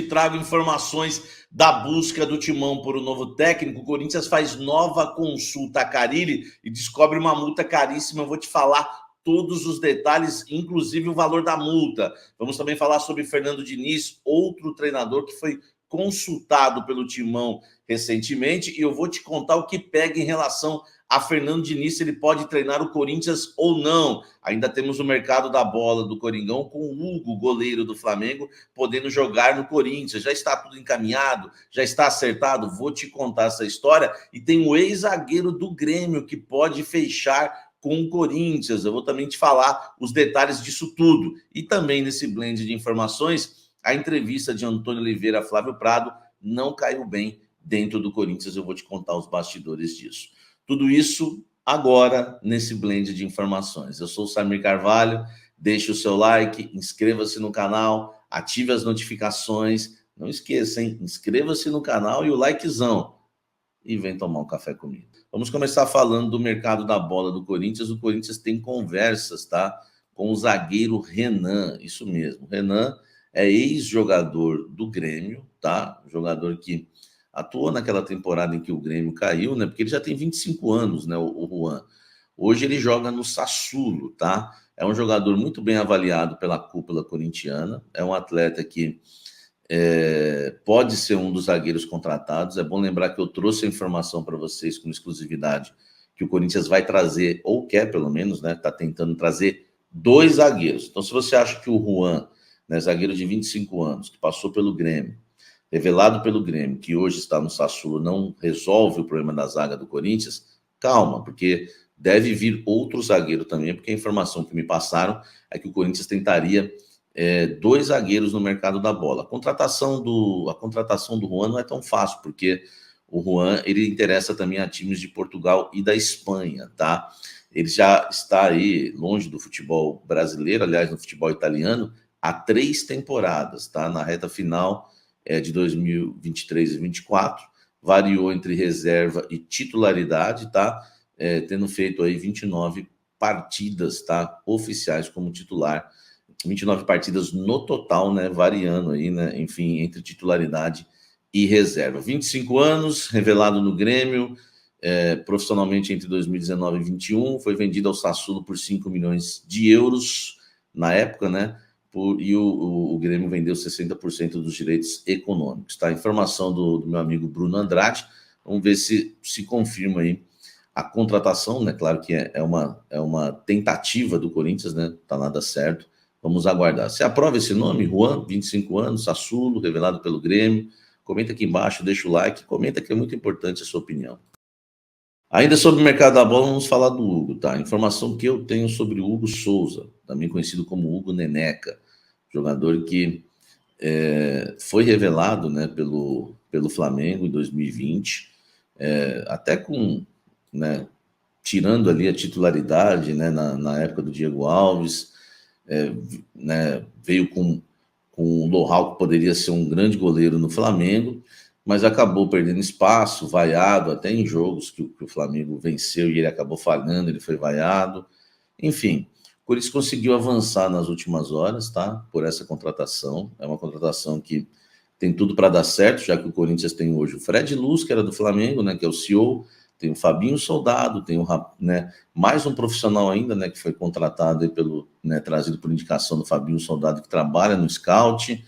Trago informações da busca do Timão por um novo técnico. O Corinthians faz nova consulta a Carille e descobre uma multa caríssima. Eu vou te falar todos os detalhes, inclusive o valor da multa. Vamos também falar sobre Fernando Diniz, outro treinador que foi consultado pelo Timão recentemente, e eu vou te contar o que pega em relação a Fernando Diniz, se ele pode treinar o Corinthians ou não. Ainda temos o mercado da bola do Coringão com o Hugo, goleiro do Flamengo, podendo jogar no Corinthians. Já está tudo encaminhado? Já está acertado? Vou te contar essa história. E tem o ex-zagueiro do Grêmio que pode fechar com o Corinthians. Eu vou também te falar os detalhes disso tudo. E também nesse blend de informações, a entrevista de Antônio Oliveira a Flávio Prado não caiu bem dentro do Corinthians. Eu vou te contar os bastidores disso. Tudo isso agora nesse blend de informações. Eu sou o Samir Carvalho, deixe o seu like, inscreva-se no canal, ative as notificações. Não esqueça, hein? Inscreva-se no canal e o likezão. E vem tomar um café comigo. Vamos começar falando do mercado da bola do Corinthians. O Corinthians tem conversas, tá? Com o zagueiro Renan, isso mesmo. Renan é ex-jogador do Grêmio, tá? Jogador que atuou naquela temporada em que o Grêmio caiu, né? Porque ele já tem 25 anos, né? O Juan. Hoje ele joga no Sassuolo, tá? É um jogador muito bem avaliado pela cúpula corintiana. É um atleta que pode ser um dos zagueiros contratados. É bom lembrar que eu trouxe a informação para vocês com exclusividade que o Corinthians vai trazer, ou quer pelo menos, né? Está tentando trazer 2 zagueiros. Então, se você acha que o Juan, né, zagueiro de 25 anos, que passou pelo Grêmio, revelado pelo Grêmio, que hoje está no Sassuolo, não resolve o problema da zaga do Corinthians, calma, porque deve vir outro zagueiro também, porque a informação que me passaram é que o Corinthians tentaria 2 zagueiros no mercado da bola. A contratação do Juan não é tão fácil, porque o Juan, ele interessa também a times de Portugal e da Espanha, tá? Ele já está aí longe do futebol brasileiro, aliás, no futebol italiano, há 3 temporadas, tá? Na reta final de 2023 e 2024, variou entre reserva e titularidade, tá? Tendo feito aí 29 partidas, tá? Oficiais como titular, 29 partidas no total, né? Variando aí, né? Enfim, entre titularidade e reserva. 25 anos, revelado no Grêmio, profissionalmente entre 2019 e 2021, foi vendido ao Sassuolo por 5 milhões de euros na época, né? E o Grêmio vendeu 60% dos direitos econômicos, tá? Informação do meu amigo Bruno Andrade. Vamos ver se confirma aí a contratação, né? Claro que é uma tentativa do Corinthians, né? Tá nada certo. Vamos aguardar. Você aprova esse nome, Juan, 25 anos, Sassuolo, revelado pelo Grêmio? Comenta aqui embaixo, deixa o like, comenta que é muito importante a sua opinião. Ainda sobre o mercado da bola, vamos falar do Hugo, tá? Informação que eu tenho sobre o Hugo Souza, também conhecido como Hugo Neneca, jogador que foi revelado, né, pelo Flamengo em 2020, até com, né, tirando ali a titularidade, né, na época do Diego Alves, né, veio com o know-how que poderia ser um grande goleiro no Flamengo, mas acabou perdendo espaço, vaiado, até em jogos que o Flamengo venceu e ele acabou falhando, ele foi vaiado. Enfim, o Corinthians conseguiu avançar nas últimas horas, tá? Por essa contratação. É uma contratação que tem tudo para dar certo, já que o Corinthians tem hoje o Fred Luz, que era do Flamengo, né, que é o CEO, tem o Fabinho Soldado, tem né, mais um profissional ainda, né, que foi contratado aí né, trazido por indicação do Fabinho Soldado, que trabalha no Scout.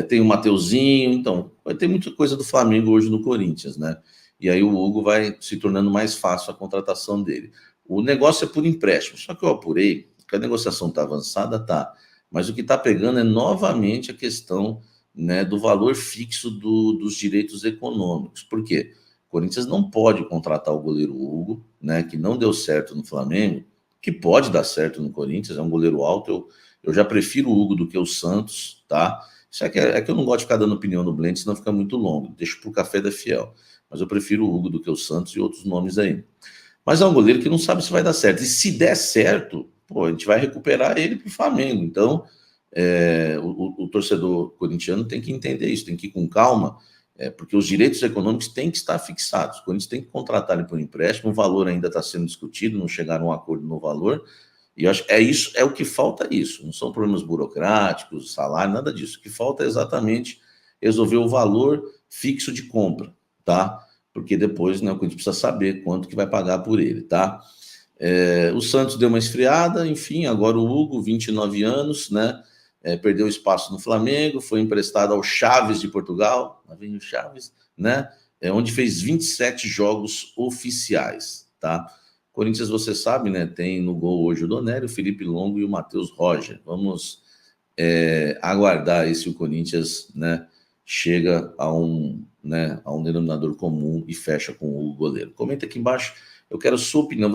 Tem o Mateuzinho, então vai ter muita coisa do Flamengo hoje no Corinthians, né? E aí o Hugo vai se tornando mais fácil a contratação dele. O negócio é por empréstimo, só que eu apurei que a negociação está avançada, tá? Mas o que está pegando é novamente a questão, né, do valor fixo dos direitos econômicos. Por quê? O Corinthians não pode contratar o goleiro Hugo, né, que não deu certo no Flamengo, que pode dar certo no Corinthians, é um goleiro alto. Eu já prefiro o Hugo do que o Santos, tá? Isso que eu não gosto de ficar dando opinião no blend, senão fica muito longo. Deixo pro Café da Fiel. Mas eu prefiro o Hugo do que o Santos e outros nomes aí. Mas é um goleiro que não sabe se vai dar certo. E se der certo, pô, a gente vai recuperar ele pro Flamengo. Então, o torcedor corintiano tem que entender isso, tem que ir com calma, porque os direitos econômicos têm que estar fixados. O Corinthians tem que contratar ele por empréstimo, o valor ainda está sendo discutido, não chegaram a um acordo no valor, E eu acho que é isso, é o que falta isso. Não são problemas burocráticos, salário, nada disso. O que falta é exatamente resolver o valor fixo de compra, tá? Porque depois, né, o que a gente precisa saber quanto que vai pagar por ele, tá? O Santos deu uma esfriada, enfim, agora o Hugo, 29 anos, né? Perdeu espaço no Flamengo, foi emprestado ao Chaves de Portugal, lá vem o Chaves, né? Onde fez 27 jogos oficiais, tá? Corinthians, você sabe, né? Tem no gol hoje o Donélio, o Felipe Longo e o Matheus Roger. Vamos aguardar aí se o Corinthians, né, chega a um denominador comum e fecha com o Hugo goleiro. Comenta aqui embaixo, eu quero a sua opinião.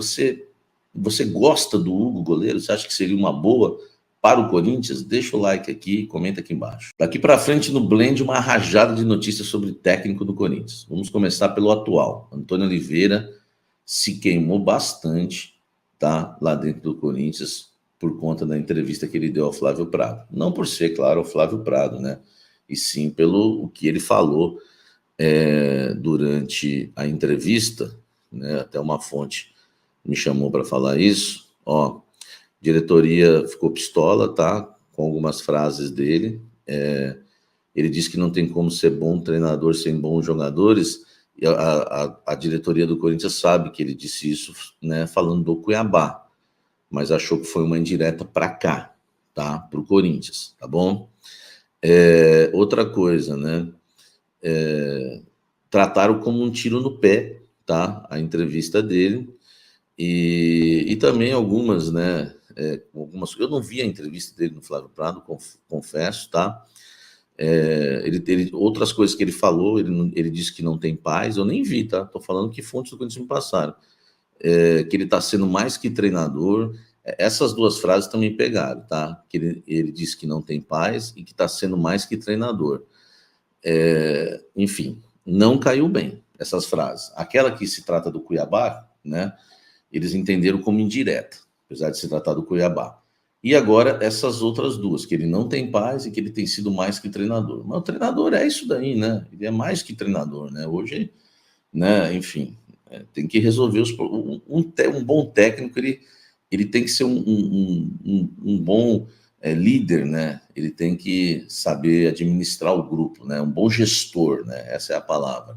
Você gosta do Hugo goleiro? Você acha que seria uma boa para o Corinthians? Deixa o like aqui, comenta aqui embaixo. Daqui para frente no Blend, uma rajada de notícias sobre técnico do Corinthians. Vamos começar pelo atual. Antônio Oliveira se queimou bastante, tá, lá dentro do Corinthians por conta da entrevista que ele deu ao Flávio Prado. Não por ser, claro, o Flávio Prado, né? E sim pelo o que ele falou durante a entrevista, né? Até uma fonte me chamou para falar isso. Ó, diretoria ficou pistola, tá? Com algumas frases dele. Ele disse que não tem como ser bom treinador sem bons jogadores. E a diretoria do Corinthians sabe que ele disse isso, né? Falando do Cuiabá, mas achou que foi uma indireta para cá, tá? Para o Corinthians, tá bom? Outra coisa, né? Trataram como um tiro no pé, tá? A entrevista dele. E também algumas, né? Eu não vi a entrevista dele no Flávio Prado, confesso, tá? Outras coisas que ele falou, ele disse que não tem paz, eu nem vi, tá? Tô falando que fontes do Corinthians me passaram. Que ele está sendo mais que treinador. Essas duas frases também pegaram, tá? Que ele disse que não tem paz e que está sendo mais que treinador. Enfim, não caiu bem essas frases. Aquela que se trata do Cuiabá, né? Eles entenderam como indireta, apesar de se tratar do Cuiabá. E agora essas outras duas, que ele não tem paz e que ele tem sido mais que treinador. Mas o treinador é isso daí, né? Ele é mais que treinador, né? Hoje, né? Enfim, tem que resolver um bom técnico, ele tem que ser um bom líder, né? Ele tem que saber administrar o grupo, né? Um bom gestor, né? Essa é a palavra.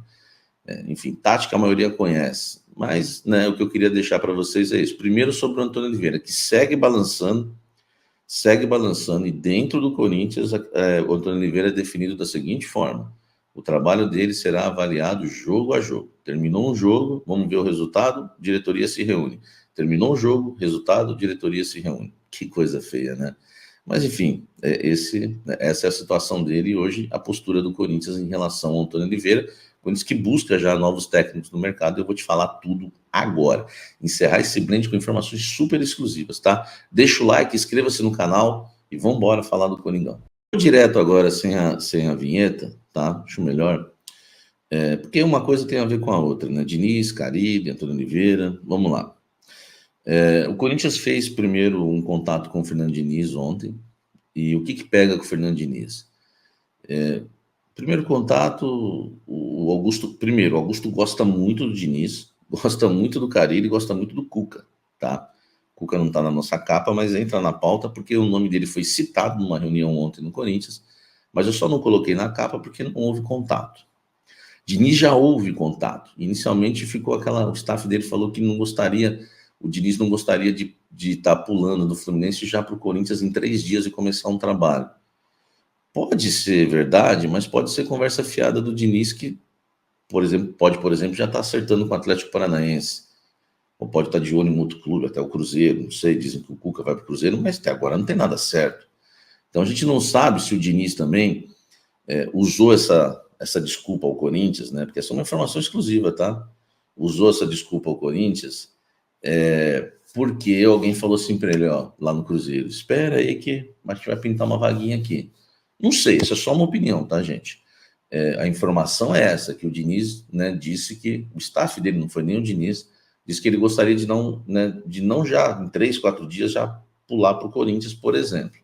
Enfim, tática a maioria conhece, mas, né, o que eu queria deixar para vocês é isso. Primeiro sobre o Antônio Oliveira, que segue balançando, e dentro do Corinthians, o Antônio Oliveira é definido da seguinte forma: o trabalho dele será avaliado jogo a jogo. Terminou um jogo, vamos ver o resultado, diretoria se reúne. Terminou um jogo, resultado, diretoria se reúne. Que coisa feia, né? Mas, enfim, essa é a situação dele e hoje a postura do Corinthians em relação ao Antônio Oliveira. Corinthians que busca já novos técnicos no mercado, eu vou te falar tudo agora. Encerrar esse blend com informações super exclusivas, tá? Deixa o like, inscreva-se no canal e vamos embora falar do Coringão. Vou direto agora sem a vinheta, tá? Acho melhor. Porque uma coisa tem a ver com a outra, né? Diniz, Carille, Antônio Oliveira, vamos lá. O Corinthians fez primeiro um contato com o Fernando Diniz ontem. E o que pega com o Fernando Diniz? Primeiro contato, o Augusto gosta muito do Diniz, gosta muito do Carille e gosta muito do Cuca, tá? O Cuca não está na nossa capa, mas entra na pauta porque o nome dele foi citado numa reunião ontem no Corinthians, mas eu só não coloquei na capa porque não houve contato. Diniz já houve contato. Inicialmente ficou o staff dele falou que o Diniz não gostaria de estar pulando do Fluminense já para o Corinthians em 3 dias e começar um trabalho. Pode ser verdade, mas pode ser conversa fiada do Diniz que, por exemplo, já está acertando com o Atlético Paranaense. Ou pode estar de olho em outro clube, até o Cruzeiro, não sei, dizem que o Cuca vai para o Cruzeiro, mas até agora não tem nada certo. Então a gente não sabe se o Diniz também usou essa desculpa ao Corinthians, né? Porque essa é uma informação exclusiva, tá? Usou essa desculpa ao Corinthians porque alguém falou assim para ele, ó, lá no Cruzeiro, espera aí que a gente vai pintar uma vaguinha aqui. Não sei, isso é só uma opinião, tá, gente? A informação é essa, que o Diniz, né, disse que o staff dele, não foi nem o Diniz, disse que ele gostaria de não já, em 3, 4 dias, já pular para o Corinthians, por exemplo.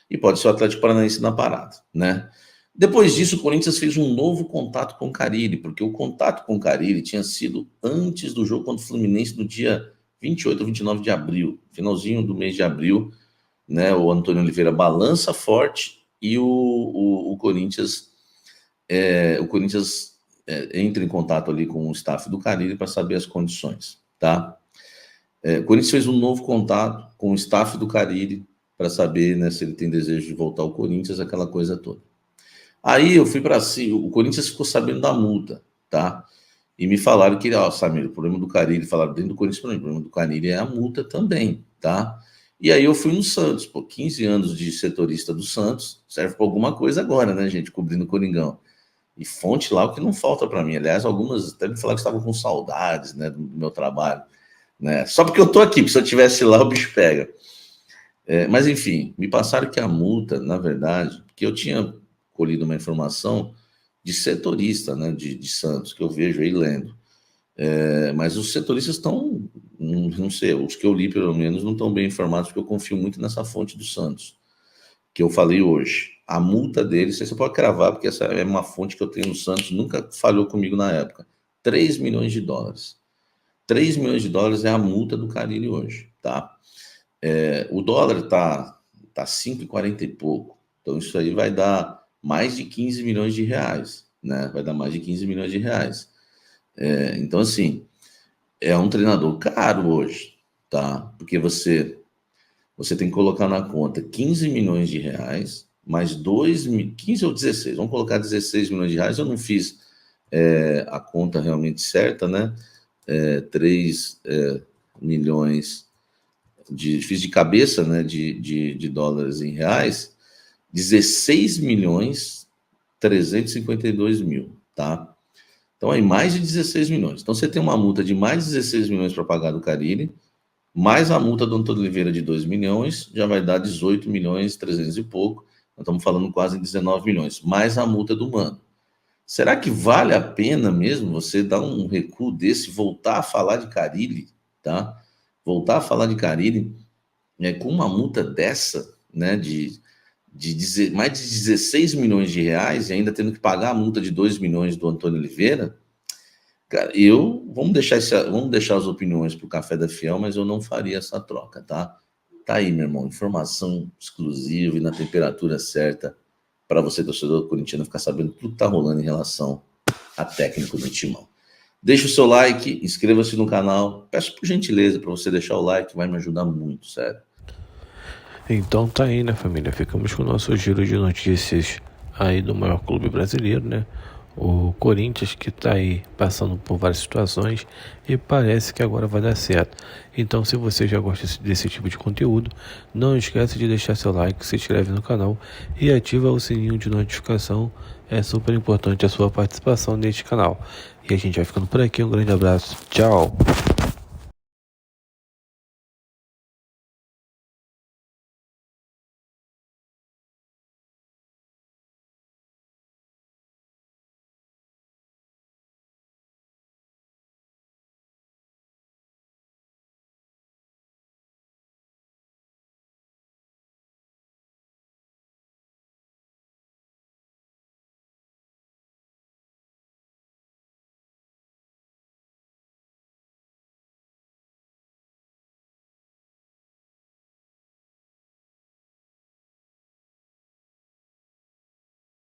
E pode ser o Atlético Paranaense na parada, né? Depois disso, o Corinthians fez um novo contato com o Carille, porque o contato com o Carille tinha sido antes do jogo contra o Fluminense, no dia 28 ou 29 de abril, finalzinho do mês de abril, né? O Antônio Oliveira balança forte e o Corinthians entra em contato ali com o staff do Carille para saber as condições, tá? O Corinthians fez um novo contato com o staff do Carille para saber, né, se ele tem desejo de voltar ao Corinthians, aquela coisa toda. Aí eu fui para si, o Corinthians ficou sabendo da multa, tá? E me falaram que, Samir, o problema do Carille, falaram dentro do Corinthians, o problema do Carille é a multa também, tá? E aí eu fui no Santos, 15 anos de setorista do Santos, serve para alguma coisa agora, né, gente, cobrindo o Coringão. E fonte lá, o que não falta para mim. Aliás, algumas até me falaram que estavam com saudades, né, do meu trabalho, né? Só porque eu tô aqui, porque se eu tivesse lá, o bicho pega. Mas, enfim, me passaram que a multa, na verdade, porque eu tinha colhido uma informação de setorista, né, de Santos, que eu vejo aí lendo. Mas os setoristas estão, não sei, os que eu li pelo menos não estão bem informados, porque eu confio muito nessa fonte do Santos, que eu falei hoje. A multa deles, você pode cravar, porque essa é uma fonte que eu tenho no Santos, nunca falhou comigo na época. 3 milhões de dólares. 3 milhões de dólares é a multa do Carille hoje, tá? O dólar tá 5,40 e pouco. Então isso aí vai dar mais de 15 milhões de reais, né? Vai dar mais de 15 milhões de reais. Então, assim, é um treinador caro hoje, tá? Porque você tem que colocar na conta 15 milhões de reais, mais 15 ou 16, vamos colocar 16 milhões de reais, eu não fiz a conta realmente certa, né? 3 milhões, fiz de cabeça, né, de dólares em reais, 16 milhões 352 mil, tá? Então, aí, mais de 16 milhões. Então, você tem uma multa de mais de 16 milhões para pagar do Carille, mais a multa do Antônio Oliveira de 2 milhões, já vai dar 18 milhões, 300 e pouco. Nós estamos falando quase em 19 milhões, mais a multa do Mano. Será que vale a pena mesmo você dar um recuo desse, voltar a falar de Carille, tá? Voltar a falar de Carille, com uma multa dessa, né, mais de 16 milhões de reais e ainda tendo que pagar a multa de 2 milhões do Antônio Oliveira? Cara, vamos deixar as opiniões para o Café da Fiel, mas eu não faria essa troca, tá? Tá aí, meu irmão, informação exclusiva e na temperatura certa para você, torcedor corintiano, ficar sabendo tudo que tá rolando em relação a técnico do Timão. Deixa o seu like, inscreva-se no canal, peço por gentileza para você deixar o like, vai me ajudar muito, sério. Então tá aí, né, família? Ficamos com o nosso giro de notícias aí do maior clube brasileiro, né? O Corinthians, que tá aí passando por várias situações e parece que agora vai dar certo. Então, se você já gosta desse tipo de conteúdo, não esquece de deixar seu like, se inscreve no canal e ativa o sininho de notificação. É super importante a sua participação neste canal. E a gente vai ficando por aqui. Um grande abraço. Tchau!